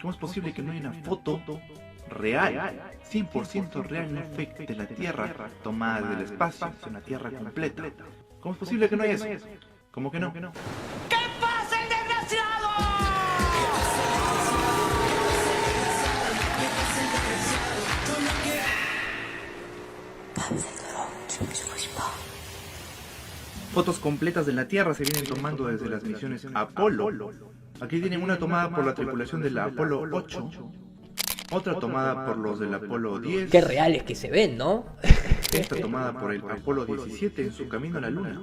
¿Cómo es posible que no haya una foto real, 100% real, no fake, de la Tierra tomada del espacio, de una Tierra completa? ¿Cómo es posible que no haya eso? ¿Cómo que no? ¿Qué pasa, el desgraciado? Fotos completas de la Tierra se vienen tomando desde las misiones Apolo. Aquí tienen una tomada por la tripulación del Apolo 8, otra tomada por los del Apolo 10, Qué reales que se ven, ¿no? esta tomada por el Apolo 17 en su camino a la Luna.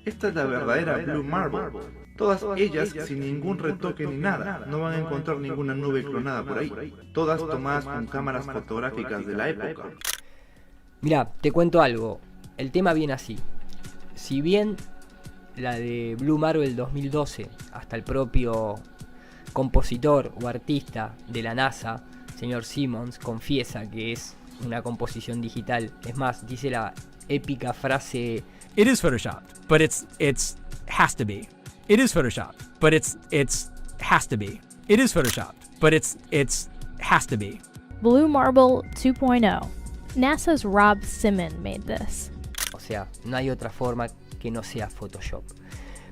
Esta es la verdadera Blue Marble. Todas ellas sin ningún retoque ni nada, no van a encontrar ninguna nube clonada por ahí. Todas tomadas con cámaras fotográficas de la época. Mira, te cuento algo. El tema viene así. Si bien la de Blue Marble 2012, hasta el propio compositor o artista de la NASA, señor Simmons, confiesa que es una composición digital. Es más, dice la épica frase: It is Photoshop, but it's has to be. It is Photoshop, but it's has to be. It is Photoshop, but it's has to be. Blue Marble 2.0. NASA's Rob Simon made this. o sea, no hay otra forma que no sea Photoshop.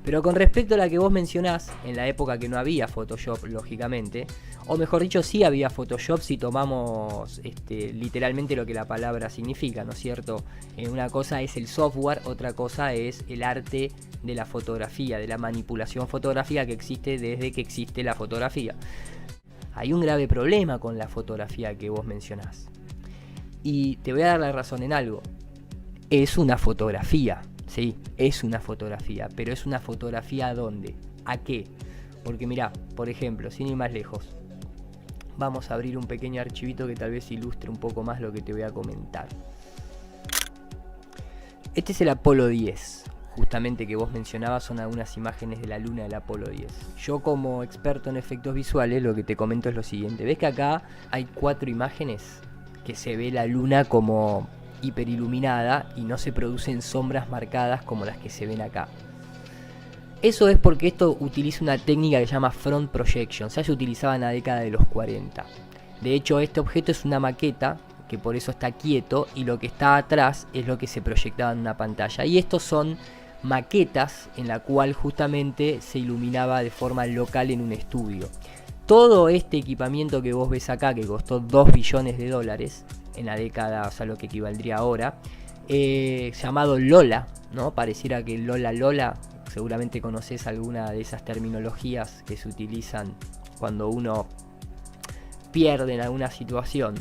Pero con respecto a la que vos mencionás, en la época que no había Photoshop, lógicamente, o mejor dicho, sí había Photoshop si tomamos literalmente lo que la palabra significa, ¿no es cierto? Una cosa es el software, otra cosa es el arte de la fotografía, de la manipulación fotográfica que existe desde que existe la fotografía. Hay un grave problema con la fotografía que vos mencionás. Y te voy a dar la razón en algo. Es una fotografía, sí, es una fotografía, pero es una fotografía ¿a dónde? ¿A qué? Porque mirá, por ejemplo, sin ir más lejos, vamos a abrir un pequeño archivito que tal vez ilustre un poco más lo que te voy a comentar. Este es el Apolo 10, justamente que vos mencionabas, son algunas imágenes de la luna del Apolo 10. Yo como experto en efectos visuales lo que te comento es lo siguiente. ¿Ves que acá hay 4 imágenes que se ve la luna como hiperiluminada y no se producen sombras marcadas como las que se ven acá? Eso es porque esto utiliza una técnica que se llama front projection, ya se utilizaba en la década de los 40. De hecho, este objeto es una maqueta, que por eso está quieto, y lo que está atrás es lo que se proyectaba en una pantalla. Y estos son maquetas en la cual justamente se iluminaba de forma local en un estudio. Todo este equipamiento que vos ves acá, que costó $2 billones en la década, o sea, lo que equivaldría ahora, llamado Lola, ¿no? Pareciera que Lola, seguramente conoces alguna de esas terminologías que se utilizan cuando uno pierde en alguna situación.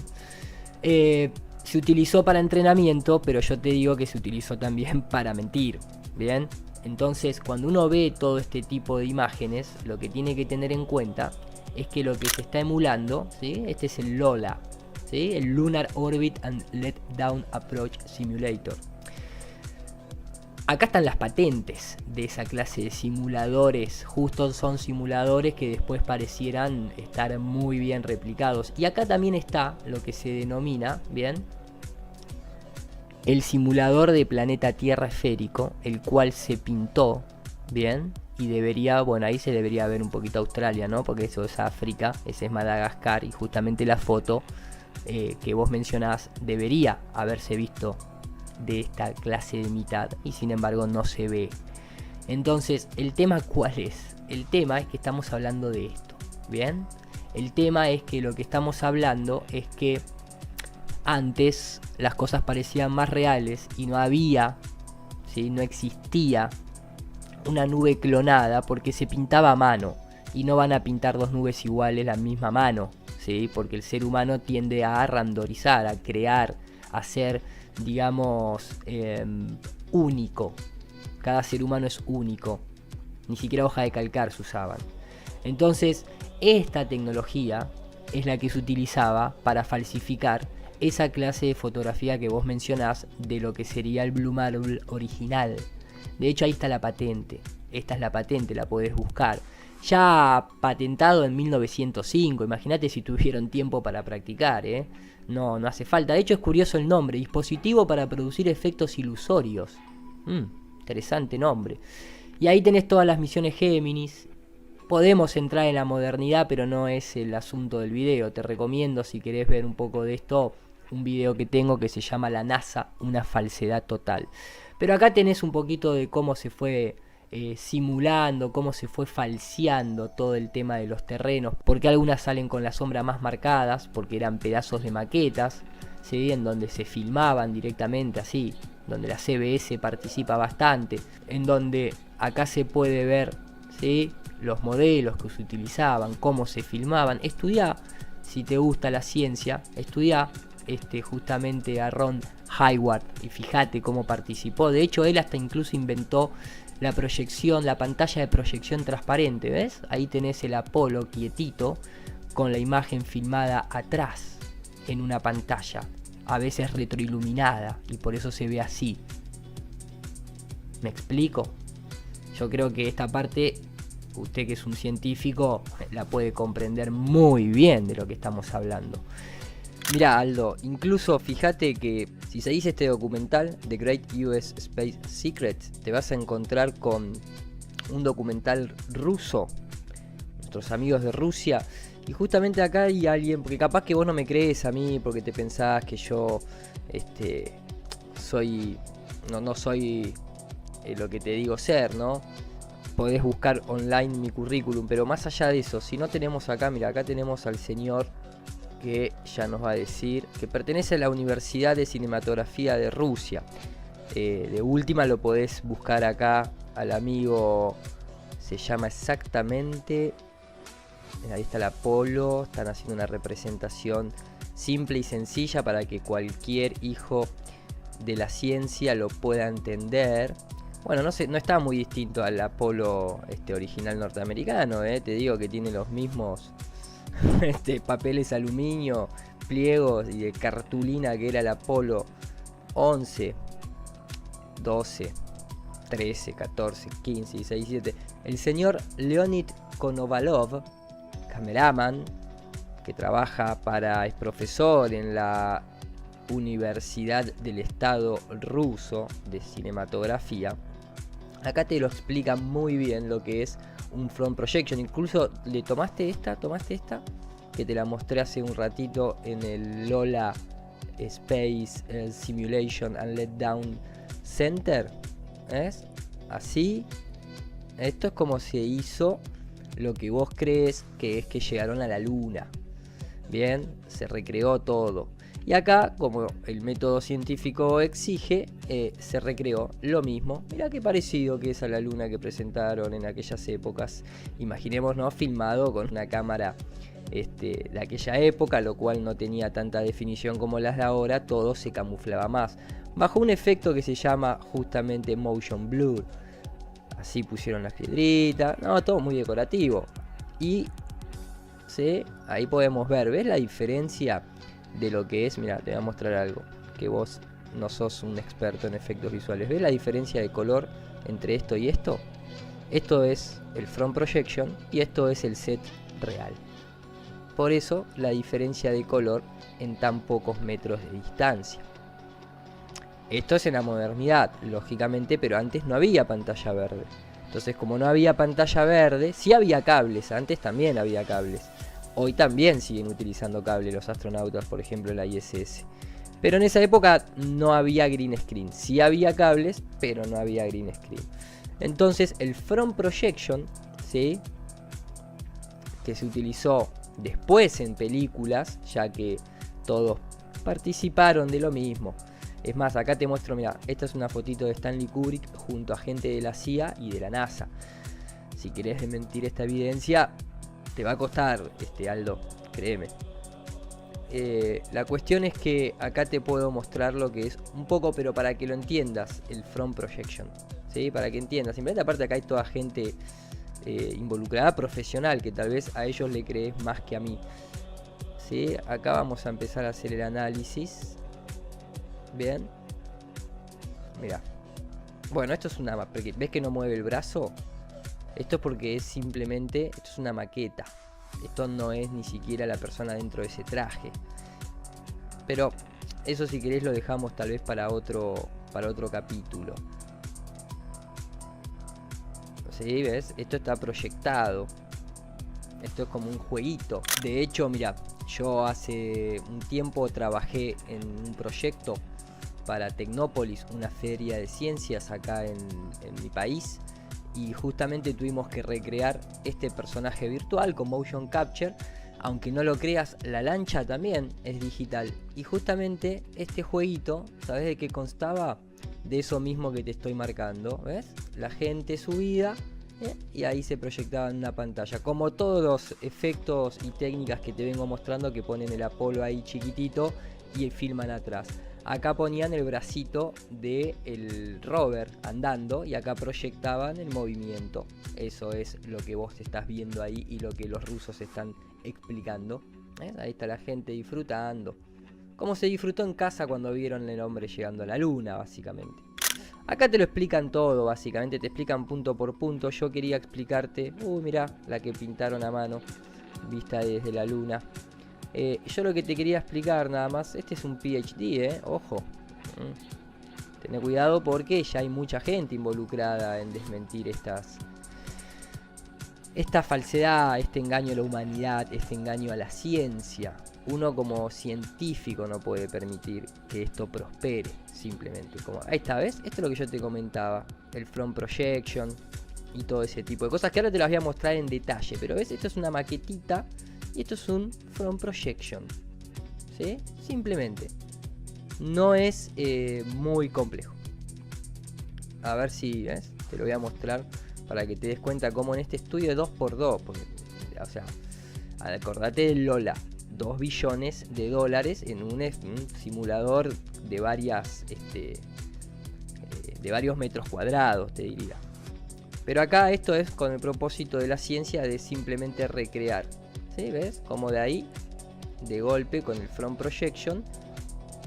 Se utilizó para entrenamiento, pero yo te digo que se utilizó también para mentir, ¿bien? Entonces, cuando uno ve todo este tipo de imágenes, lo que tiene que tener en cuenta es que lo que se está emulando, ¿sí? Este es el LoLA, ¿sí? El Lunar Orbit and Let Down Approach Simulator. Acá están las patentes de esa clase de simuladores. Justo son simuladores que después parecieran estar muy bien replicados. Y acá también está lo que se denomina, ¿bien?, el simulador de planeta Tierra esférico, el cual se pintó, ¿bien? Y debería, bueno, ahí se debería ver un poquito Australia, ¿no? Porque eso es África, ese es Madagascar, y justamente la foto que vos mencionás debería haberse visto de esta clase de mitad, y sin embargo no se ve. Entonces, ¿el tema cuál es? El tema es que estamos hablando de esto, ¿bien? El tema es que lo que estamos hablando es que antes las cosas parecían más reales y no había, ¿sí?, no existía una nube clonada porque se pintaba a mano, y no van a pintar dos nubes iguales la misma mano, ¿sí?, porque el ser humano tiende a randomizar, a crear, a ser, digamos, único. Cada ser humano es único, ni siquiera hoja de calcar se usaban. Entonces, esta tecnología es la que se utilizaba para falsificar esa clase de fotografía que vos mencionás de lo que sería el Blue Marble original. De hecho, ahí está la patente. Esta es la patente, la podés buscar. Ya patentado en 1905. Imagínate si tuvieron tiempo para practicar, ¿eh? No hace falta. De hecho, es curioso el nombre. Dispositivo para producir efectos ilusorios. Interesante nombre. Y ahí tenés todas las misiones Géminis Podemos entrar en la modernidad, pero no es el asunto del video. Te recomiendo, si querés ver un poco de esto, un video que tengo que se llama La NASA, una falsedad total. Pero acá tenés un poquito de cómo se fue simulando, cómo se fue falseando todo el tema de los terrenos, porque algunas salen con las sombras más marcadas, porque eran pedazos de maquetas, ¿sí? En donde se filmaban directamente así, donde la CBS participa bastante, en donde acá se puede ver, ¿sí? Los modelos que se utilizaban, cómo se filmaban. Estudiá, si te gusta la ciencia, estudiá justamente a Ron Hayward y fíjate cómo participó. De hecho, él hasta incluso inventó la proyección, la pantalla de proyección transparente, ¿ves? Ahí tenés el Apolo quietito con la imagen filmada atrás en una pantalla, a veces retroiluminada, y por eso se ve así. ¿Me explico? Yo creo que esta parte, usted que es un científico, la puede comprender muy bien de lo que estamos hablando. Mirá, Aldo, incluso fíjate que si seguís este documental, The Great US Space Secret, te vas a encontrar con un documental ruso, nuestros amigos de Rusia, y justamente acá hay alguien, porque capaz que vos no me crees a mí, porque te pensás que yo no soy lo que te digo ser, ¿no? Podés buscar online mi currículum, pero más allá de eso, si no tenemos acá, mira, acá tenemos al señor que ya nos va a decir que pertenece a la Universidad de Cinematografía de Rusia. De última lo podés buscar acá al amigo, se llama exactamente, ahí está el Apolo, están haciendo una representación simple y sencilla para que cualquier hijo de la ciencia lo pueda entender. Bueno, no está muy distinto al Apolo original norteamericano, te digo que tiene los mismos papeles aluminio, pliegos y de cartulina que era el Apolo 11, 12, 13, 14, 15, 16, 17. El señor Leonid Konovalov, cameraman, que es profesor en la Universidad del Estado Ruso de Cinematografía. Acá te lo explica muy bien lo que es un front projection. Incluso le tomaste esta, que te la mostré hace un ratito en el Lola Space Simulation and Letdown Center. ¿Ves? Así. Esto es como se hizo lo que vos crees que es que llegaron a la luna. Bien, se recreó todo. Y acá, como el método científico exige, se recreó lo mismo. Mirá qué parecido que es a la luna que presentaron en aquellas épocas. Imaginémonos filmado con una cámara de aquella época, lo cual no tenía tanta definición como las de ahora, todo se camuflaba más. Bajo un efecto que se llama justamente motion blur. Así pusieron las piedritas, no, todo muy decorativo. Y ¿sí? Ahí podemos ver, ¿ves la diferencia de lo que es? Mira, te voy a mostrar algo, que vos no sos un experto en efectos visuales. ¿Ves la diferencia de color entre esto y esto? Esto es el front projection y esto es el set real. Por eso la diferencia de color en tan pocos metros de distancia. Esto es en la modernidad, lógicamente, pero antes no había pantalla verde. Entonces, como no había pantalla verde, sí había cables, antes también había cables. Hoy también siguen utilizando cable los astronautas, por ejemplo la ISS. Pero en esa época no había green screen. Sí había cables, pero no había green screen. Entonces el front projection, ¿sí?, que se utilizó después en películas, ya que todos participaron de lo mismo. Es más, acá te muestro, mira, esta es una fotito de Stanley Kubrick junto a gente de la CIA y de la NASA. Si querés desmentir esta evidencia, te va a costar, Aldo, créeme. La cuestión es que acá te puedo mostrar lo que es un poco, pero para que lo entiendas, el front projection, ¿sí? Para que entiendas. Simplemente aparte acá hay toda gente involucrada, profesional, que tal vez a ellos le crees más que a mí, ¿sí? Acá vamos a empezar a hacer el análisis. Bien. Mira. Bueno, esto es una... ¿Ves que no mueve el brazo? Esto es porque es simplemente... Esto es una maqueta. Esto no es ni siquiera la persona dentro de ese traje. Pero eso, si querés, lo dejamos tal vez para otro capítulo. ¿Sí? ¿Ves? Esto está proyectado. Esto es como un jueguito. De hecho, mira, yo hace un tiempo trabajé en un proyecto para Tecnópolis, una feria de ciencias acá en mi país. Y justamente tuvimos que recrear este personaje virtual con motion capture. Aunque no lo creas, la lancha también es digital. Y justamente este jueguito, ¿sabes de qué constaba? De eso mismo que te estoy marcando, ¿ves? La gente subida, y ahí se proyectaba en una pantalla. Como todos los efectos y técnicas que te vengo mostrando, que ponen el Apolo ahí chiquitito y filman atrás. Acá ponían el bracito del rover andando y acá proyectaban el movimiento. Eso es lo que vos estás viendo ahí y lo que los rusos están explicando. Ahí está la gente disfrutando. Como se disfrutó en casa cuando vieron el hombre llegando a la luna, básicamente. Acá te lo explican todo, básicamente. Te explican punto por punto. Yo quería explicarte... mirá, la que pintaron a mano. Vista desde la luna. Yo lo que te quería explicar nada más. Este es un PhD, ojo. Ten cuidado porque ya hay mucha gente involucrada en desmentir esta falsedad, este engaño a la humanidad, este engaño a la ciencia. Uno como científico no puede permitir que esto prospere, simplemente. Como, ahí está, ¿ves? Esto es lo que yo te comentaba. El front projection y todo ese tipo de cosas que ahora te las voy a mostrar en detalle. Pero ves, esto es una maquetita y esto es un front projection. ¿Sí? Simplemente. No es muy complejo. A ver si, ¿ves? Te lo voy a mostrar para que te des cuenta cómo en este estudio de 2x2, porque, o sea, acordate del Lola. 2 billones de dólares en un simulador de varios metros cuadrados, te diría. Pero acá esto es con el propósito de la ciencia de simplemente recrear. ¿Sí? ¿Ves? Como de ahí, de golpe, con el front projection,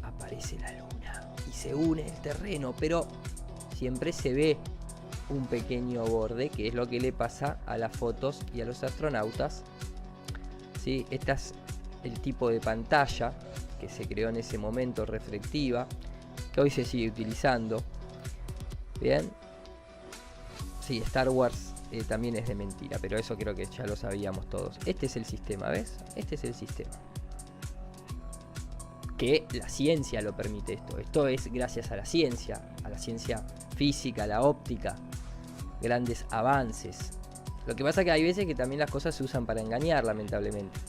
aparece la luna y se une el terreno, pero siempre se ve un pequeño borde, que es lo que le pasa a las fotos y a los astronautas. ¿Sí? Esta es el tipo de pantalla que se creó en ese momento, reflectiva, que hoy se sigue utilizando. Bien. Sí, Star Wars también es de mentira, pero eso creo que ya lo sabíamos todos. Este es el sistema, ¿ves? Este es el sistema. Que la ciencia lo permite esto. Esto es gracias a la ciencia física, a la óptica. Grandes avances. Lo que pasa es que hay veces que también las cosas se usan para engañar, lamentablemente.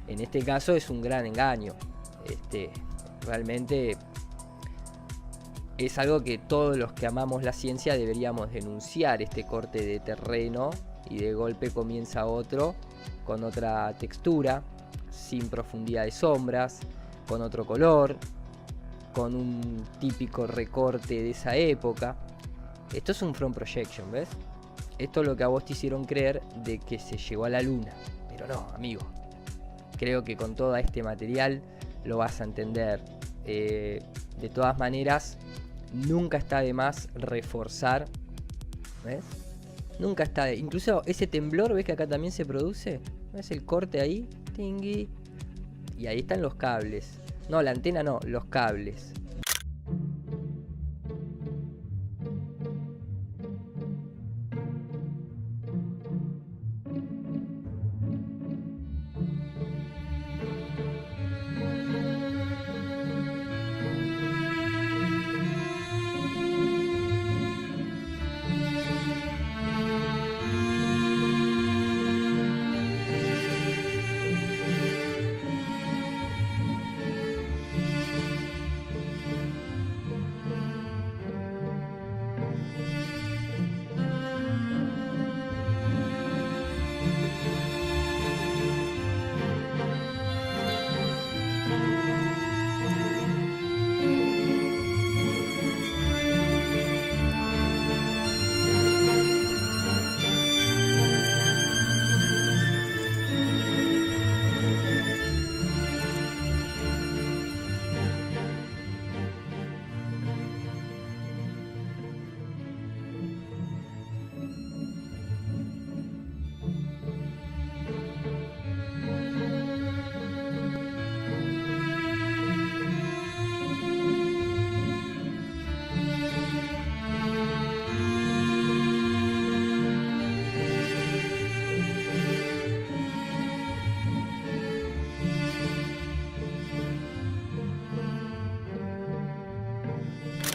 En este caso es un gran engaño. Realmente es algo que todos los que amamos la ciencia deberíamos denunciar, este corte de terreno, y de golpe comienza otro con otra textura, sin profundidad de sombras, con otro color, con un típico recorte de esa época. Esto es un front projection, ¿ves? Esto es lo que a vos te hicieron creer de que se llegó a la luna, pero no, amigo. Creo que con todo este material lo vas a entender. De todas maneras, nunca está de más reforzar. ¿Ves? Nunca está de... Incluso ese temblor, ¿ves que acá también se produce? ¿Ves el corte ahí? Tingui. Y ahí están los cables. No, la antena no, los cables.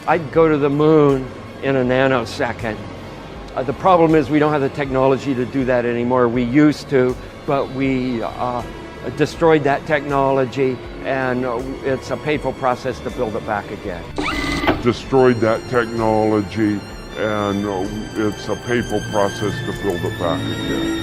I'd go to the moon in a nanosecond. The problem is we don't have the technology to do that anymore. We used to, but we destroyed that technology, and it's a painful process to build it back again. Destroyed that technology, and it's a painful process to build it back again.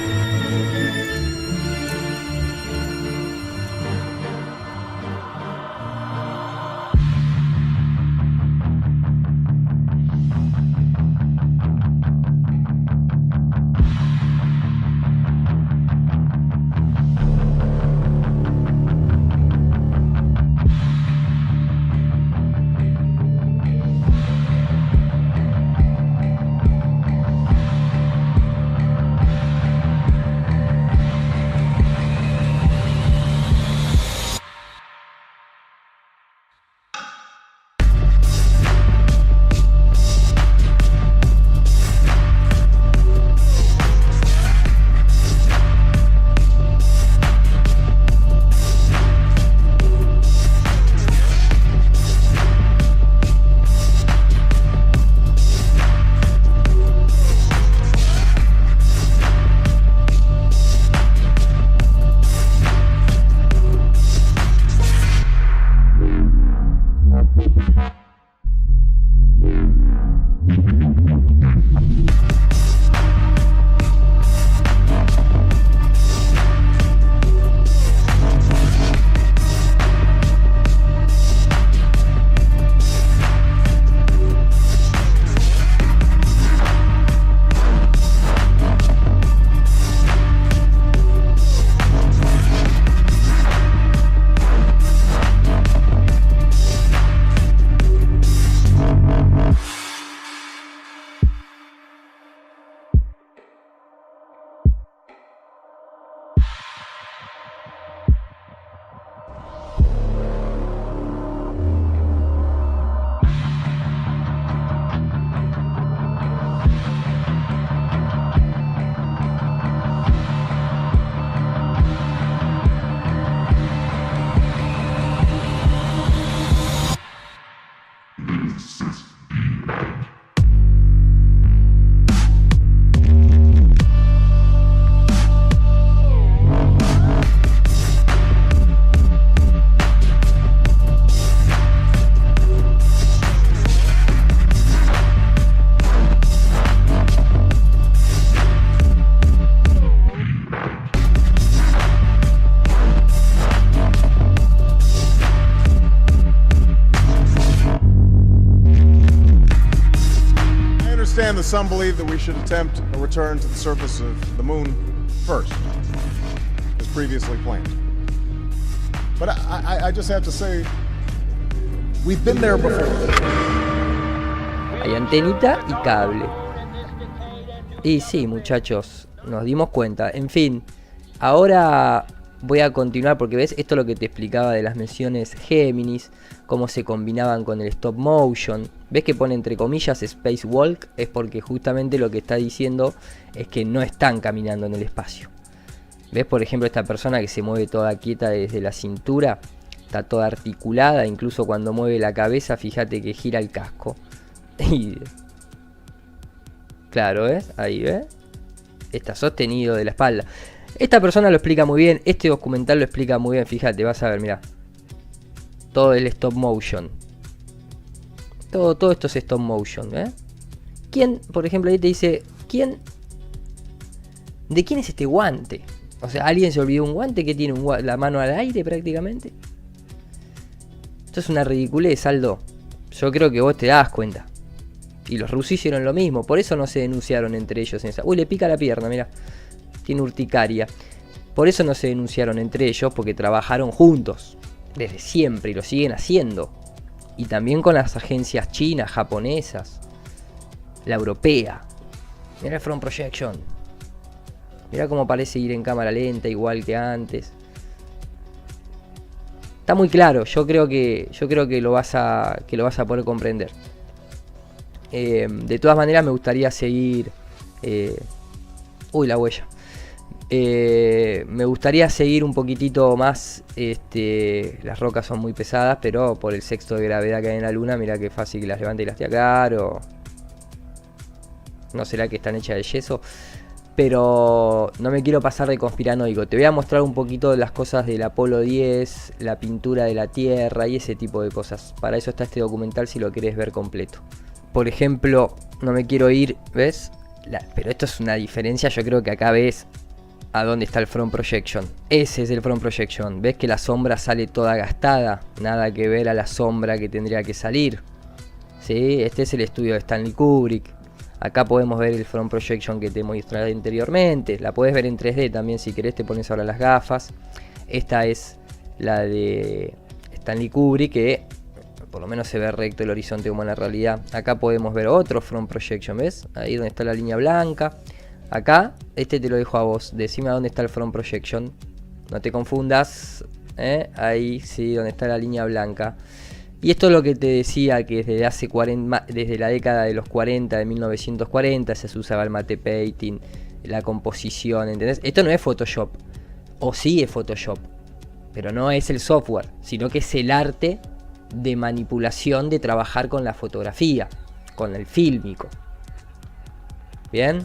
understand that some believe that we should attempt a return to the surface of the moon first, as previously planned. But I just have to say, we've been there before. Hay antenita y cable. Y sí, muchachos, nos dimos cuenta. En fin, ahora voy a continuar porque ves, esto es lo que te explicaba de las misiones Géminis, cómo se combinaban con el stop motion. ¿Ves que pone entre comillas spacewalk? Es porque justamente lo que está diciendo es que no están caminando en el espacio. ¿Ves? Por ejemplo, esta persona que se mueve toda quieta desde la cintura, está toda articulada, incluso cuando mueve la cabeza, fíjate que gira el casco. Y claro, ¿ves? Ahí, ¿ves? Está sostenido de la espalda. Esta persona lo explica muy bien, este documental lo explica muy bien, fíjate, vas a ver, mira. Todo el stop motion. Todo esto es stop motion, ¿eh? ¿Quién, por ejemplo, ahí te dice, ¿de quién es este guante? O sea, ¿alguien se olvidó un guante que tiene la mano al aire prácticamente? Esto es una ridiculez, Aldo. Yo creo que vos te das cuenta. Y los rusos hicieron lo mismo, por eso no se denunciaron entre ellos en esa. Uy, le pica la pierna, mira. Tiene urticaria. Por eso no se denunciaron entre ellos, porque trabajaron juntos. Desde siempre, y lo siguen haciendo. Y también con las agencias chinas, japonesas. La europea. Mira el front projection. Mira cómo parece ir en cámara lenta, igual que antes. Está muy claro, yo creo que lo vas a poder comprender. De todas maneras me gustaría seguir. Uy, la huella. Me gustaría seguir un poquitito más. Las rocas son muy pesadas, pero por el sexto de gravedad que hay en la luna, mira qué fácil que las levante y las tire acá, o no será que están hechas de yeso. Pero no me quiero pasar de conspiranoico. Te voy a mostrar un poquito de las cosas del Apolo 10, la pintura de la Tierra y ese tipo de cosas. Para eso está este documental si lo querés ver completo. Por ejemplo, no me quiero ir, ¿ves? Pero esto es una diferencia, yo creo que acá ves a dónde está el front projection. Ese es el front projection. ¿Ves que la sombra sale toda gastada? Nada que ver a la sombra que tendría que salir. ¿Sí? Este es el estudio de Stanley Kubrick. Acá podemos ver el front projection que te mostré anteriormente. La puedes ver en 3D también si querés, te pones ahora las gafas. Esta es la de Stanley Kubrick, que por lo menos se ve recto el horizonte como en la realidad. Acá podemos ver otro front projection, ¿ves? Ahí donde está la línea blanca. Acá, te lo dejo a vos. Decime a dónde está el front projection. No te confundas. Ahí, sí, donde está la línea blanca. Y esto es lo que te decía, que desde hace desde la década de los 40, de 1940, se usaba el matte painting, la composición, ¿entendés? Esto no es Photoshop, o sí es Photoshop, pero no es el software, sino que es el arte de manipulación, de trabajar con la fotografía, con el fílmico. ¿Bien?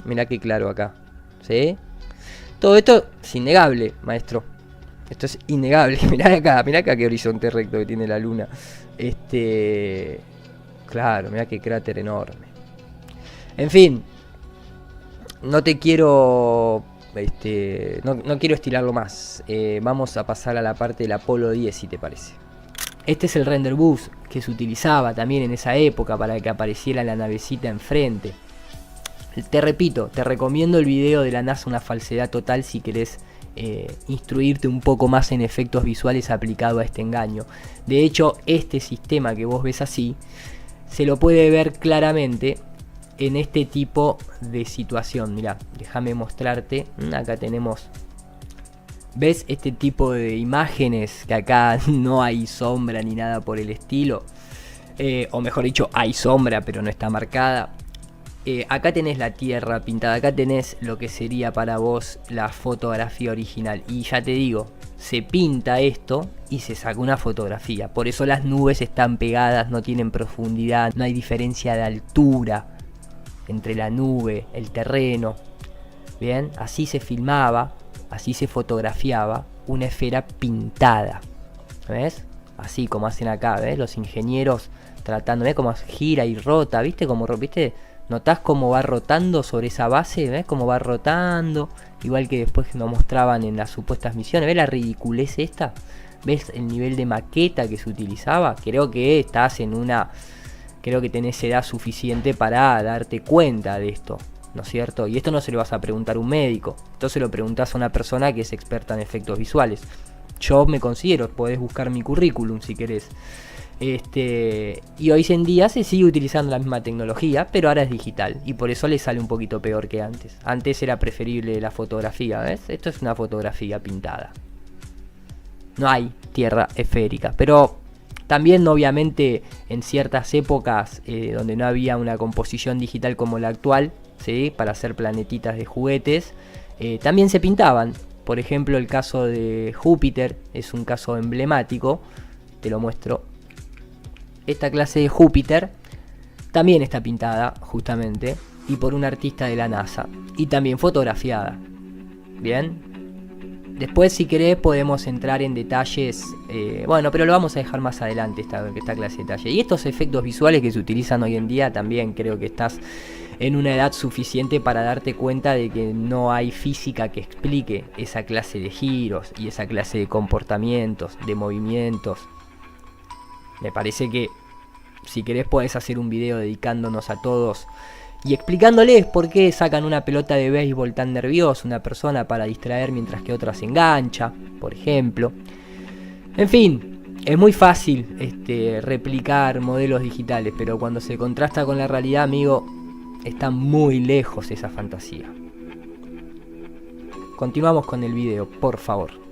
Mirá qué claro acá, ¿sí? Todo esto es innegable, maestro. Esto es innegable. Mirá acá qué horizonte recto que tiene la luna. Claro, mirá qué cráter enorme. En fin, no te quiero no quiero estirarlo más. Vamos a pasar a la parte del Apolo 10, si te parece. Este es el render bus que se utilizaba también en esa época para que apareciera la navecita enfrente. Te repito, te recomiendo el video de la NASA Una falsedad total si querés instruirte un poco más en efectos visuales aplicado a este engaño. De hecho, este sistema que vos ves así se lo puede ver claramente en este tipo de situación. Mirá, déjame mostrarte. Acá tenemos, ¿ves este tipo de imágenes? Que acá no hay sombra ni nada por el estilo, o mejor dicho, hay sombra pero no está marcada. Acá tenés la Tierra pintada, acá tenés lo que sería para vos la fotografía original. Y ya te digo, se pinta esto y se saca una fotografía. Por eso las nubes están pegadas, no tienen profundidad, no hay diferencia de altura entre la nube, el terreno. Bien, así se filmaba, así se fotografiaba una esfera pintada. ¿Ves? Así como hacen acá, ¿ves? Los ingenieros tratando, ¿ves? Cómo gira y rota, ¿viste? Como, ¿viste? ¿Notás cómo va rotando sobre esa base? ¿Ves cómo va rotando? Igual que después nos mostraban en las supuestas misiones. ¿Ves la ridiculez esta? ¿Ves el nivel de maqueta que se utilizaba? Creo que estás en una... Creo que tenés edad suficiente para darte cuenta de esto, ¿no es cierto? Y esto no se lo vas a preguntar a un médico. Esto se lo preguntás a una persona que es experta en efectos visuales. Yo me considero, podés buscar mi currículum si querés. Y hoy en día se sigue utilizando la misma tecnología, pero ahora es digital y por eso le sale un poquito peor que antes. Antes era preferible la fotografía, ¿ves? Esto es una fotografía pintada. No hay tierra esférica, pero también obviamente en ciertas épocas donde no había una composición digital como la actual, ¿sí? Para hacer planetitas de juguetes, también se pintaban. Por ejemplo, el caso de Júpiter es un caso emblemático, te lo muestro. Esta clase de Júpiter también está pintada justamente y por un artista de la NASA y también fotografiada. Bien, después si querés podemos entrar en detalles, bueno, pero lo vamos a dejar más adelante esta clase de detalle. Y estos efectos visuales que se utilizan hoy en día también creo que estás en una edad suficiente para darte cuenta de que no hay física que explique esa clase de giros y esa clase de comportamientos, de movimientos. Me parece que si querés podés hacer un video dedicándonos a todos y explicándoles por qué sacan una pelota de béisbol tan nerviosa una persona para distraer mientras que otra se engancha, por ejemplo. En fin, es muy fácil replicar modelos digitales, pero cuando se contrasta con la realidad, amigo, está muy lejos esa fantasía. Continuamos con el video, por favor.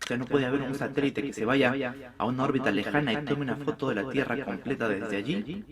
Ya no puede haber un satélite que se vaya a una órbita lejana y tome una foto de la Tierra completa desde allí.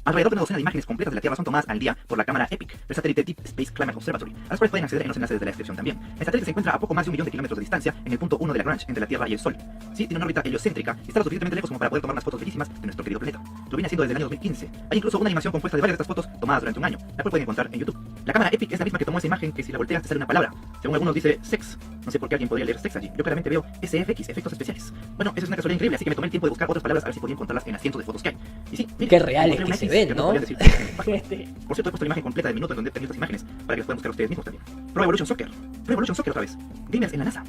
Alrededor de una docena de imágenes completas de la Tierra son tomadas al día por la cámara EPIC del satélite Deep Space Climate Observatory, a las cuales pueden acceder en los enlaces de la descripción también. El satélite se encuentra a poco más de 1 millón de kilómetros de distancia en el punto 1 de Lagrange entre la Tierra y el Sol. Sí, tiene una órbita heliocéntrica y está lo suficientemente lejos como para poder tomar unas fotos bellísimas de nuestro querido planeta. Lo viene haciendo desde el año 2015. Hay incluso una animación compuesta de varias de estas fotos tomadas durante un año, la cual pueden encontrar en YouTube. La cámara EPIC es la misma que tomó esa imagen que si la volteas te sale una palabra. Según algunos dice sex. No sé por qué alguien podría leer sex allí. Yo claramente veo SFX, efectos especiales. Bueno, eso es una casualidad increíble, así que me tomé el tiempo de buscar otras palabras a ver si podía encontrarlas en las cientos de fotos que hay. Y sí, miren, qué reales encontré que una se X ven, no ¿no? podrían decir en mi página. Por cierto, he puesto la imagen completa del minuto en donde tengo estas imágenes para que las puedan buscar ustedes mismos también. Pro Evolution Soccer. Pro Evolution Soccer otra vez. Gamers en la NASA.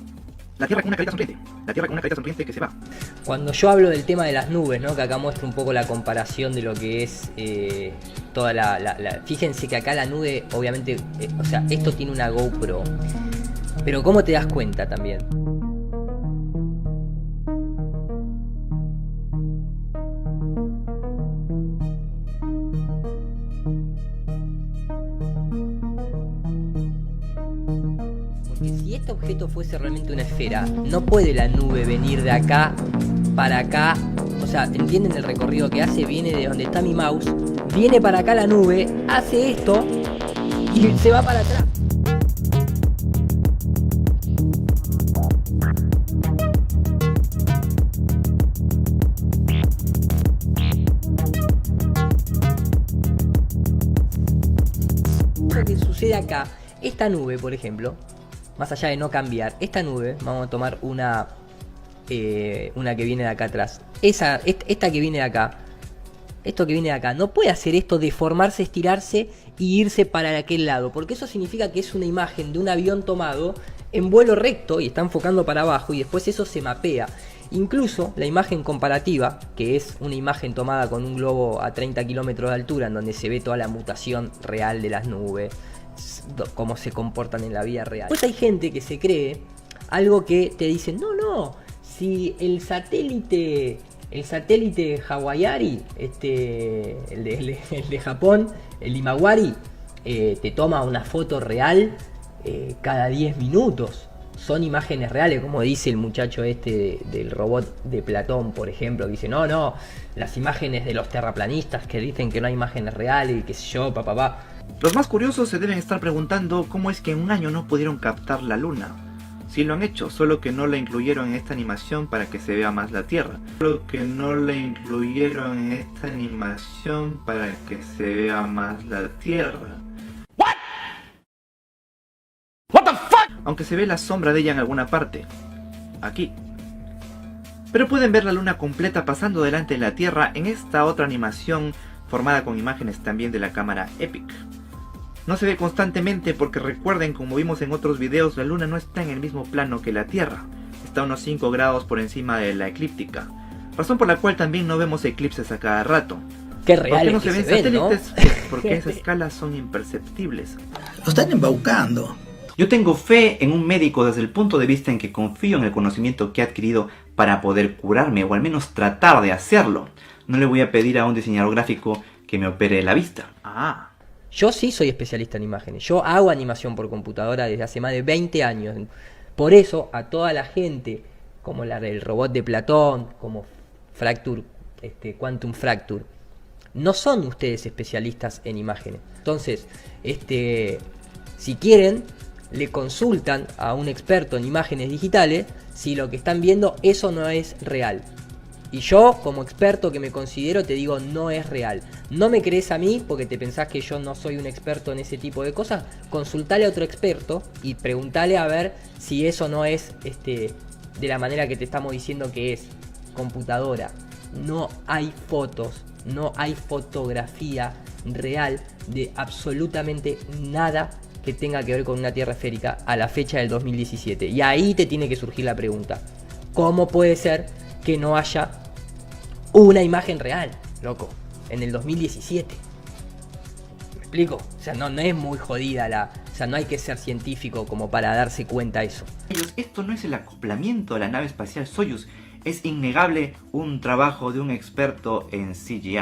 La Tierra con una carita sonriente. La Tierra con una carita sonriente que se va. Cuando yo hablo del tema de las nubes, ¿no? Que acá muestro un poco la comparación de lo que es toda Fíjense que acá la nube, obviamente, o sea, esto tiene una GoPro. Pero ¿cómo te das cuenta también? Si este objeto fuese realmente una esfera, no puede la nube venir de acá para acá. O sea, ¿entienden el recorrido que hace? Viene de donde está mi mouse, viene para acá la nube, hace esto y se va para atrás. Lo que sucede acá, esta nube, por ejemplo, más allá de no cambiar, esta nube, vamos a tomar una que viene de acá atrás. Esta que viene de acá, esto que viene de acá, no puede hacer esto, deformarse, estirarse y irse para aquel lado, porque eso significa que es una imagen de un avión tomado en vuelo recto y está enfocando para abajo y después eso se mapea. Incluso la imagen comparativa, que es una imagen tomada con un globo a 30 kilómetros de altura, en donde se ve toda la mutación real de las nubes, cómo se comportan en la vida real. Pues hay gente que se cree algo que te dicen, no, si el satélite Hawaiari, el de Japón, el Imawari, te toma una foto real cada 10 minutos. Son imágenes reales, como dice el muchacho del robot de Platón, por ejemplo, que dice, no, las imágenes de los terraplanistas que dicen que no hay imágenes reales y qué sé yo, papá. Los más curiosos se deben estar preguntando cómo es que en un año no pudieron captar la luna. Sí lo han hecho, solo que no la incluyeron en esta animación para que se vea más la Tierra. Aunque se ve la sombra de ella en alguna parte. Aquí. Pero pueden ver la luna completa pasando delante de la Tierra en esta otra animación formada con imágenes también de la cámara EPIC. No se ve constantemente porque recuerden, como vimos en otros videos, la luna no está en el mismo plano que la Tierra. Está a unos 5 grados por encima de la eclíptica. Razón por la cual también no vemos eclipses a cada rato. Qué real. ¿Por qué no se ven satélites? ¿No? Pues porque esas escalas son imperceptibles. Lo están embaucando. Yo tengo fe en un médico desde el punto de vista en que confío en el conocimiento que ha adquirido para poder curarme, o al menos tratar de hacerlo. No le voy a pedir a un diseñador gráfico que me opere la vista. Yo sí soy especialista en imágenes. Yo hago animación por computadora desde hace más de 20 años. Por eso, a toda la gente, como la del robot de Platón, como Fracture, Quantum Fracture, no son ustedes especialistas en imágenes. Entonces, si quieren, le consultan a un experto en imágenes digitales si lo que están viendo, eso no es real. Y yo, como experto que me considero, te digo, no es real. No me crees a mí porque te pensás que yo no soy un experto en ese tipo de cosas. Consultale a otro experto y preguntale a ver si eso no es de la manera que te estamos diciendo que es. Computadora. No hay fotos, no hay fotografía real de absolutamente nada que tenga que ver con una Tierra esférica a la fecha del 2017. Y ahí te tiene que surgir la pregunta. ¿Cómo puede ser que no haya una imagen real, loco, en el 2017? ¿Me explico? O sea, no es muy jodida o sea, no hay que ser científico como para darse cuenta de eso. Esto no es el acoplamiento de la nave espacial Soyuz, es innegable un trabajo de un experto en CGI.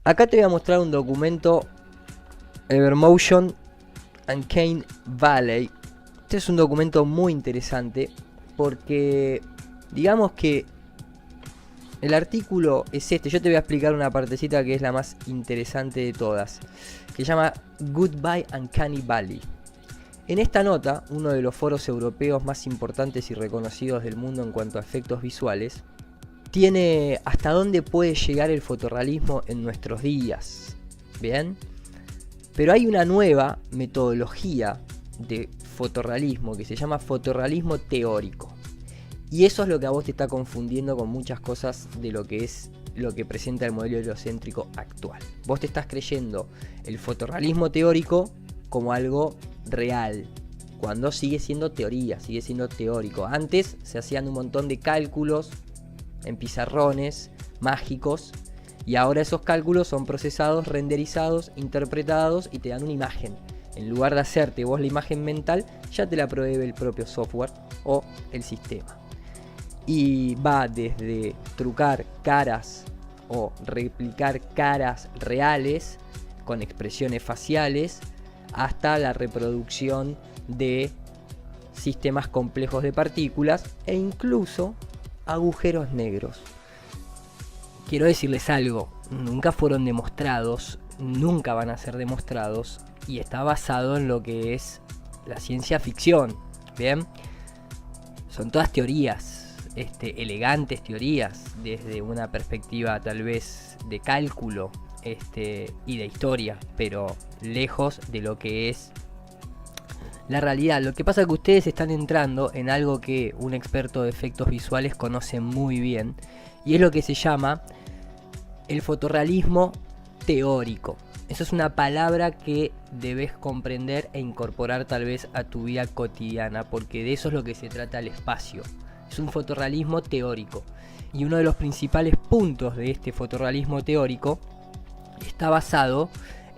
Acá te voy a mostrar un documento, Evermotion Uncanny Valley. Este es un documento muy interesante porque digamos que el artículo es este. Yo te voy a explicar una partecita que es la más interesante de todas, que se llama Goodbye Uncanny Valley. En esta nota, uno de los foros europeos más importantes y reconocidos del mundo en cuanto a efectos visuales, tiene hasta dónde puede llegar el fotorrealismo en nuestros días. ¿Bien? Pero hay una nueva metodología de fotorrealismo que se llama fotorrealismo teórico. Y eso es lo que a vos te está confundiendo con muchas cosas de lo que es lo que presenta el modelo heliocéntrico actual. Vos te estás creyendo el fotorrealismo teórico como algo real, cuando sigue siendo teoría, sigue siendo teórico. Antes se hacían un montón de cálculos en pizarrones mágicos y ahora esos cálculos son procesados, renderizados, interpretados y te dan una imagen. En lugar de hacerte vos la imagen mental, ya te la provee el propio software o el sistema. Y va desde trucar caras o replicar caras reales con expresiones faciales hasta la reproducción de sistemas complejos de partículas e incluso agujeros negros. Quiero decirles algo, nunca fueron demostrados, nunca van a ser demostrados y está basado en lo que es la ciencia ficción. Bien, son todas teorías. Elegantes teorías desde una perspectiva tal vez de cálculo y de historia, pero lejos de lo que es la realidad. Lo que pasa es que ustedes están entrando en algo que un experto de efectos visuales conoce muy bien, y es lo que se llama el fotorrealismo teórico. Eso es una palabra que debes comprender e incorporar tal vez a tu vida cotidiana, porque de eso es lo que se trata el espacio. Es un fotorrealismo teórico. Y uno de los principales puntos de este fotorrealismo teórico está basado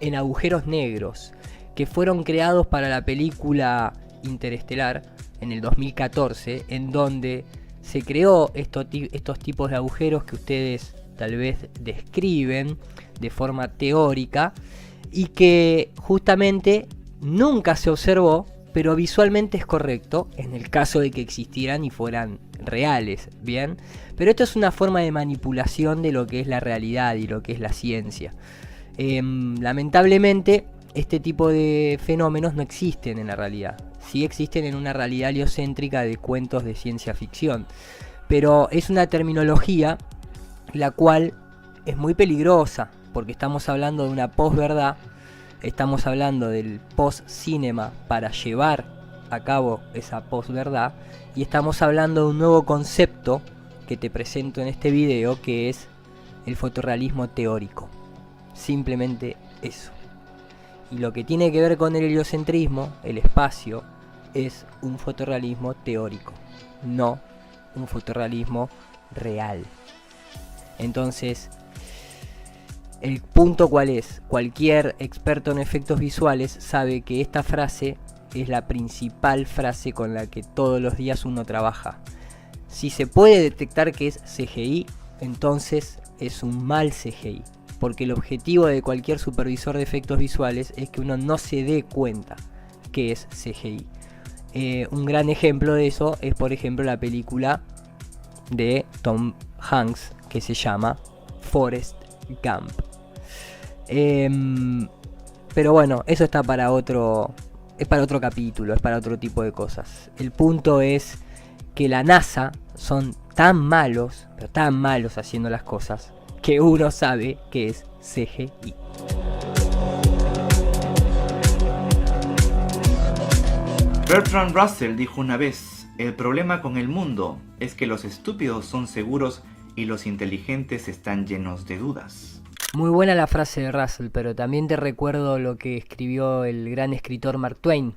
en agujeros negros que fueron creados para la película Interestelar en el 2014, en donde se creó estos tipos de agujeros que ustedes tal vez describen de forma teórica y que justamente nunca se observó, pero visualmente es correcto en el caso de que existieran y fueran reales, ¿bien? Pero esto es una forma de manipulación de lo que es la realidad y lo que es la ciencia. Lamentablemente, este tipo de fenómenos no existen en la realidad. Sí existen en una realidad heliocéntrica de cuentos de ciencia ficción. Pero es una terminología la cual es muy peligrosa, porque estamos hablando de una posverdad. Estamos hablando del post-cinema para llevar a cabo esa posverdad. Y estamos hablando de un nuevo concepto que te presento en este video, que es el fotorrealismo teórico. Simplemente eso. Y lo que tiene que ver con el heliocentrismo, el espacio, es un fotorrealismo teórico, no un fotorrealismo real. Entonces, el punto cuál es, cualquier experto en efectos visuales sabe que esta frase es la principal frase con la que todos los días uno trabaja. Si se puede detectar que es CGI, entonces es un mal CGI, porque el objetivo de cualquier supervisor de efectos visuales es que uno no se dé cuenta que es CGI. Un gran ejemplo de eso es, por ejemplo, la película de Tom Hanks que se llama Forrest Gump. Pero bueno, eso está para otro, es para otro capítulo, es para otro tipo de cosas. El punto es que la NASA son tan malos, pero tan malos haciendo las cosas, que uno sabe que es CGI. Bertrand Russell dijo una vez: el problema con el mundo es que los estúpidos son seguros y los inteligentes están llenos de dudas. Muy buena la frase de Russell, pero también te recuerdo lo que escribió el gran escritor Mark Twain.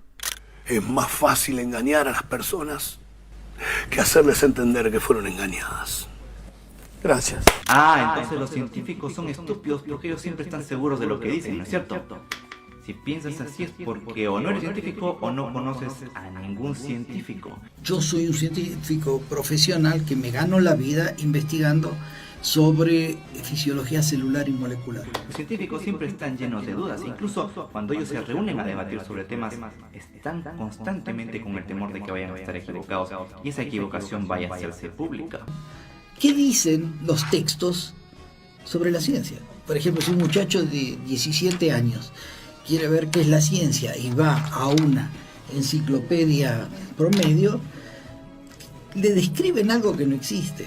Es más fácil engañar a las personas que hacerles entender que fueron engañadas. Gracias. Entonces los científicos son estúpidos porque ellos siempre están seguros de lo que dicen, ¿no es cierto? Si piensas así es porque o no eres científico o no conoces a ningún científico. Yo soy un científico profesional que me gano la vida investigando sobre fisiología celular y molecular. Los científicos siempre están llenos de dudas, incluso cuando ellos se reúnen a debatir sobre temas, están constantemente con el temor de que vayan a estar equivocados y esa equivocación vaya a hacerse pública. ¿Qué dicen los textos sobre la ciencia? Por ejemplo, si un muchacho de 17 años quiere ver qué es la ciencia y va a una enciclopedia promedio, le describen algo que no existe.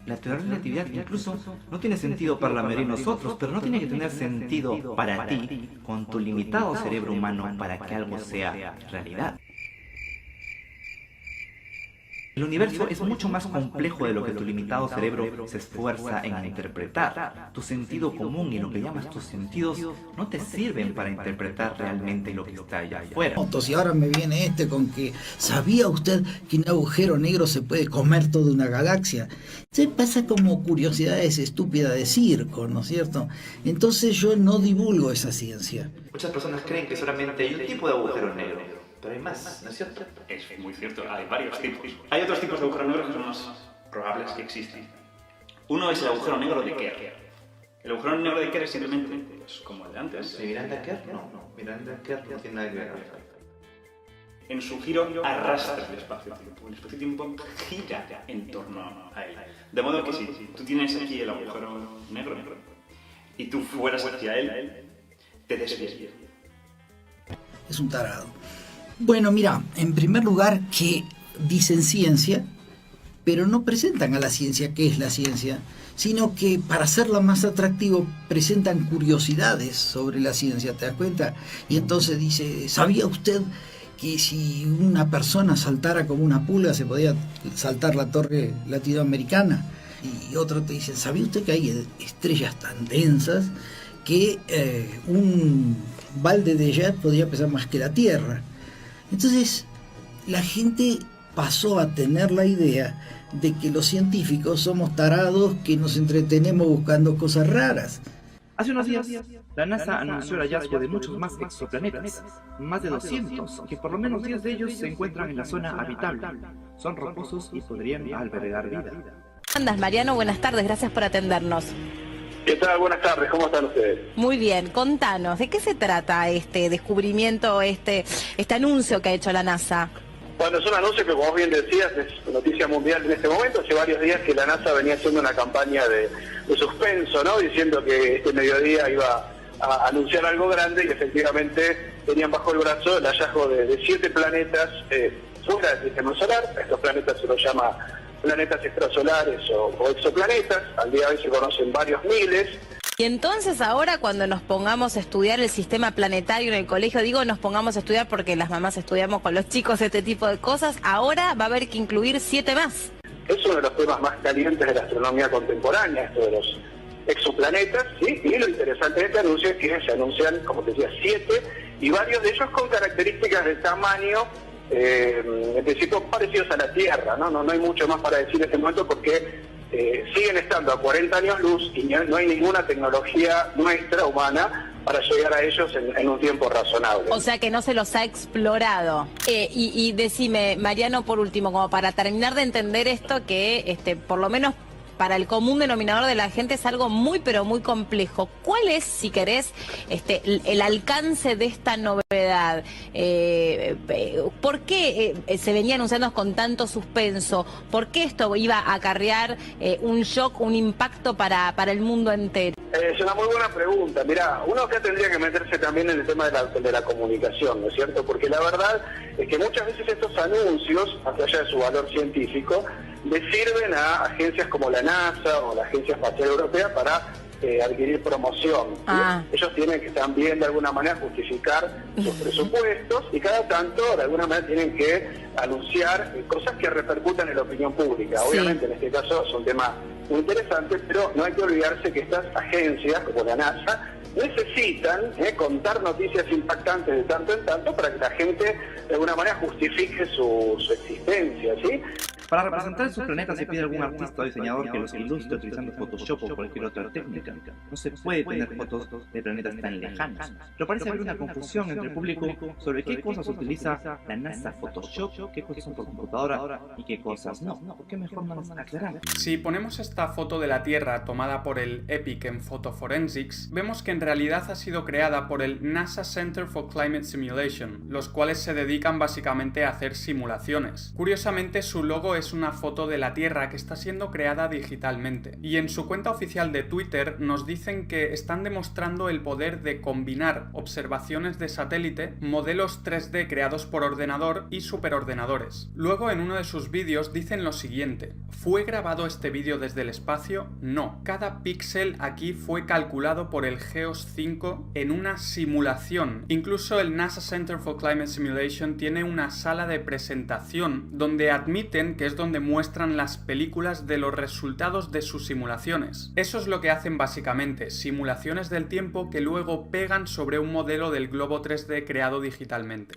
La teoría de la relatividad incluso no tiene sentido para la mayoría de nosotros, pero no tiene que tener sentido para ti, con tu limitado cerebro humano, para que algo sea realidad. El universo es mucho más complejo de lo que tu limitado cerebro se esfuerza en interpretar. Tu sentido común y lo que llamas tus sentidos no te sirven para interpretar realmente lo que está allá afuera. Y ahora me viene con que, ¿sabía usted que un agujero negro se puede comer toda una galaxia? Se pasa como curiosidades estúpidas de circo, ¿no es cierto? Entonces yo no divulgo esa ciencia. Muchas personas creen que solamente hay un tipo de agujero negro. Pero hay más, ¿no es cierto? Es muy cierto, hay varios tipos. Hay otros tipos de agujeros negros que son más probables que existen. Uno es el agujero negro de Kerr. El agujero negro de Kerr es simplemente, pues, como el de antes. ¿Miranda Kerr? No. Miranda Kerr no tiene nada que ver. En su giro arrastra el espacio-tiempo. El espacio-tiempo gira en torno a él. De modo que si tú tienes aquí el agujero negro y tú fueras hacia él, te desvías. Es un tarado. Bueno, mira, en primer lugar que dicen ciencia, pero no presentan a la ciencia qué es la ciencia, sino que para hacerla más atractivo presentan curiosidades sobre la ciencia, ¿te das cuenta? Y entonces dice, ¿sabía usted que si una persona saltara como una pulga se podía saltar la torre latinoamericana? Y otro te dice, ¿sabía usted que hay estrellas tan densas que un balde de jet podría pesar más que la Tierra? Entonces, la gente pasó a tener la idea de que los científicos somos tarados que nos entretenemos buscando cosas raras. Hace unos días, la NASA anunció el hallazgo de muchos más exoplanetas, más de 200, que por lo menos 10 de ellos se encuentran en la zona habitable. Son rocosos y podrían albergar vida. Andas, Mariano, buenas tardes, gracias por atendernos. ¿Qué tal? Buenas tardes, ¿cómo están ustedes? Muy bien, contanos, ¿de qué se trata este descubrimiento, este anuncio que ha hecho la NASA? Bueno, es un anuncio que, como bien decías, es noticia mundial en este momento. Hace varios días que la NASA venía haciendo una campaña de suspenso, ¿no? Diciendo que este mediodía iba a anunciar algo grande y efectivamente tenían bajo el brazo el hallazgo de 7 planetas fuera del sistema solar. Estos planetas se los llama planetas extrasolares o exoplanetas. Al día de hoy se conocen varios miles. Y entonces ahora cuando nos pongamos a estudiar el sistema planetario en el colegio, digo nos pongamos a estudiar porque las mamás estudiamos con los chicos este tipo de cosas, ahora va a haber que incluir 7 más. Es uno de los temas más calientes de la astronomía contemporánea, esto de los exoplanetas, ¿sí? Y lo interesante de este anuncio es que se anuncian, como te decía, 7, y varios de ellos con características de tamaño, en principio parecidos a la Tierra, ¿no? No hay mucho más para decir en este momento porque siguen estando a 40 años luz y no hay ninguna tecnología nuestra, humana, para llegar a ellos en un tiempo razonable. O sea que no se los ha explorado. Y decime, Mariano, por último, como para terminar de entender esto, que por lo menos para el común denominador de la gente es algo muy pero muy complejo. ¿Cuál es, si querés, el alcance de esta novedad? ¿Por qué se venía anunciando con tanto suspenso? ¿Por qué esto iba a acarrear un shock, un impacto para el mundo entero? Es una muy buena pregunta. Mirá, uno acá tendría que meterse también en el tema de la comunicación, ¿no es cierto? Porque la verdad es que muchas veces estos anuncios, más allá de su valor científico, le sirven a agencias como la NASA o la Agencia Espacial Europea para adquirir promoción. Ellos tienen que también de alguna manera justificar sus presupuestos y cada tanto de alguna manera tienen que anunciar cosas que repercutan en la opinión pública. Obviamente en este caso es un tema muy interesante, pero no hay que olvidarse que estas agencias como la NASA necesitan contar noticias impactantes de tanto en tanto para que la gente de alguna manera justifique su existencia, ¿sí? Para representar esos planetas se pide a algún artista o diseñador que los ilustre utilizando Photoshop o cualquier otra técnica. No se puede tener fotos de planetas tan lejanos. Pero parece haber una confusión entre el público sobre qué cosas utiliza la NASA Photoshop, qué cosas son por computadora y qué cosas no. ¿Por qué mejor no nos aclaramos? Si ponemos esta foto de la Tierra tomada por el EPIC en Photo Forensics, vemos que en realidad ha sido creada por el NASA Center for Climate Simulation, los cuales se dedican básicamente a hacer simulaciones. Curiosamente, su logo es una foto de la Tierra que está siendo creada digitalmente. Y en su cuenta oficial de Twitter nos dicen que están demostrando el poder de combinar observaciones de satélite, modelos 3D creados por ordenador y superordenadores. Luego, en uno de sus vídeos dicen lo siguiente: ¿fue grabado este vídeo desde el espacio? No. Cada píxel aquí fue calculado por el GEOS 5 en una simulación. Incluso el NASA Center for Climate Simulation tiene una sala de presentación donde admiten que es donde muestran las películas de los resultados de sus simulaciones. Eso es lo que hacen básicamente, simulaciones del tiempo que luego pegan sobre un modelo del globo 3D creado digitalmente.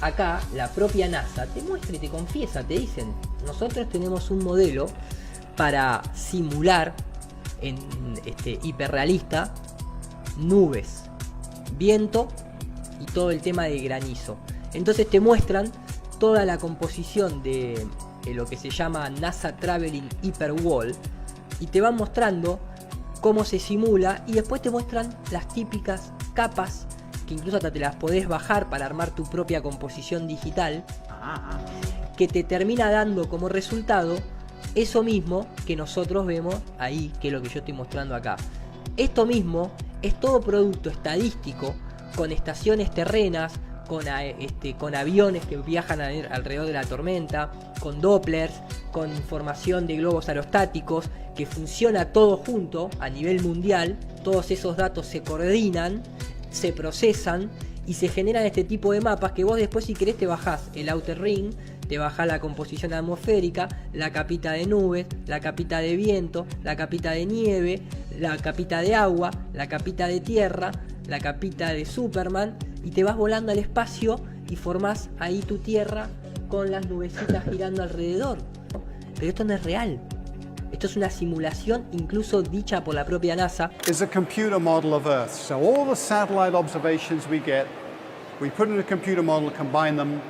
Acá la propia NASA te muestra y te confiesa, te dicen, nosotros tenemos un modelo para simular en hiperrealista nubes, viento y todo el tema de granizo. Entonces te muestran toda la composición de lo que se llama NASA Traveling Hyperwall y te van mostrando cómo se simula y después te muestran las típicas capas que incluso hasta te las podés bajar para armar tu propia composición digital, que te termina dando como resultado eso mismo que nosotros vemos ahí, que es lo que yo estoy mostrando acá. Esto mismo es todo producto estadístico, con estaciones terrenas, con aviones que viajan alrededor de la tormenta, con Dopplers, con información de globos aerostáticos, que funciona todo junto a nivel mundial. Todos esos datos se coordinan, se procesan y se generan este tipo de mapas que vos después, si querés, te bajás el Outer Ring, te bajás la composición atmosférica, la capita de nubes, la capita de viento, la capita de nieve, la capita de agua, la capita de tierra, la capita de Superman, y te vas volando al espacio y formás ahí tu tierra con las nubecitas girando alrededor. Pero esto no es real. Esto es una simulación incluso dicha por la propia NASA. Is a computer model of Earth. So all the satellite observations we get, we put in a computer model, combine them,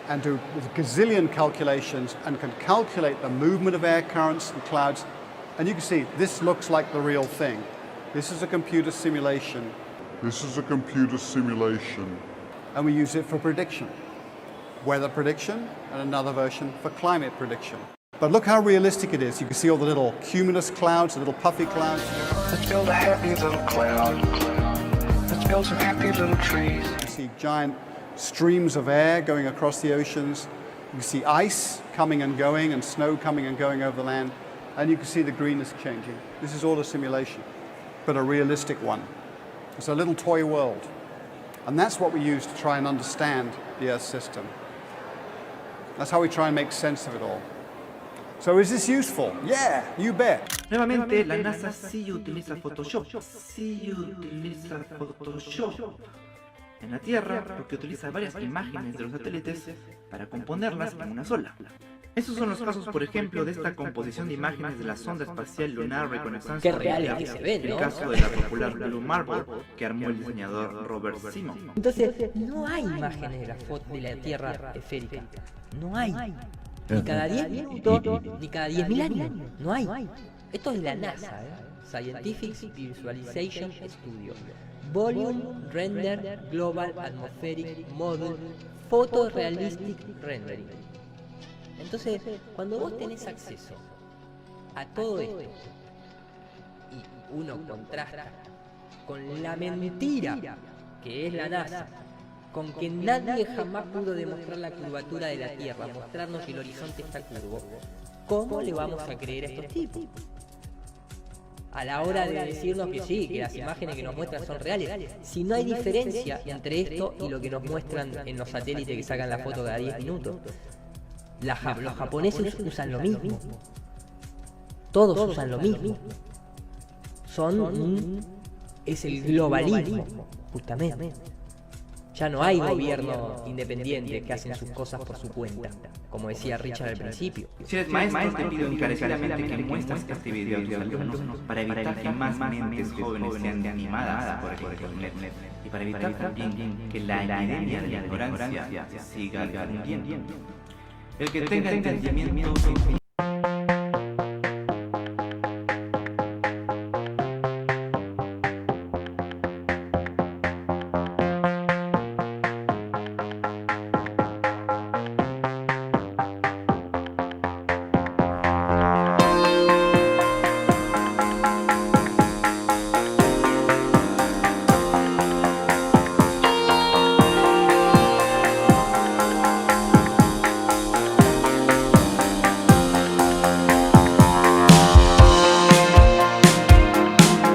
and do a gazillion calculations, and can calculate the movement of air currents and clouds. And you can see, this looks like the real thing. This is a computer simulation. This is a computer simulation. And we use it for prediction. Weather prediction, and another version for climate prediction. But look how realistic it is. You can see all the little cumulus clouds, the little puffy clouds. Let's build a happy little cloud. Let's build some happy little trees. You see giant streams of air going across the oceans. You see ice coming and going and snow coming and going over the land. And you can see the greenness changing. This is all a simulation, but a realistic one. It's a little toy world. And that's what we use to try and understand the Earth system. That's how we try and make sense of it all. So is this useful? Yeah, you bet. Nuevamente, la NASA sí utiliza Photoshop. Sí utiliza Photoshop en la Tierra porque utiliza varias imágenes de los satélites para componerlas en una sola. Esos son los casos, por ejemplo, de esta composición de imágenes de la sonda espacial Lunar Reconnaissance. Qué reales que se ven, ¿no? El caso de la popular Blue Marble que armó el diseñador Robert Simon. Entonces, no hay imágenes de la foto de la Tierra esférica. No hay. Ni cada 10 minutos, ni cada 10.000 años. No hay. Esto es de la NASA, Scientific Visualization Studio. Volume Render Global Atmospheric Model Photorealistic Rendering. Entonces, cuando vos tenés acceso a todo esto y uno contrasta con la mentira que es la NASA, con que nadie jamás pudo demostrar la curvatura de la Tierra, mostrarnos que el horizonte está curvo, ¿cómo le vamos a creer a estos tipos? A la hora de decirnos que sí, que las imágenes que nos muestran son reales. Si no hay diferencia entre esto y lo que nos muestran en los satélites que sacan la foto cada 10 minutos. Los japoneses usan lo mismo. Todos usan lo mismo. Es el globalismo, justamente. Ya no hay gobierno independiente que hacen sus cosas por su cuenta, como decía Richard al principio. Si eres maestro, te pido encarecidamente que muestres este video a tus alumnos para evitar que más mentes jóvenes sean animadas por el internet y para evitar también que la epidemia de la ignorancia siga difundiendo. El que tenga entendimiento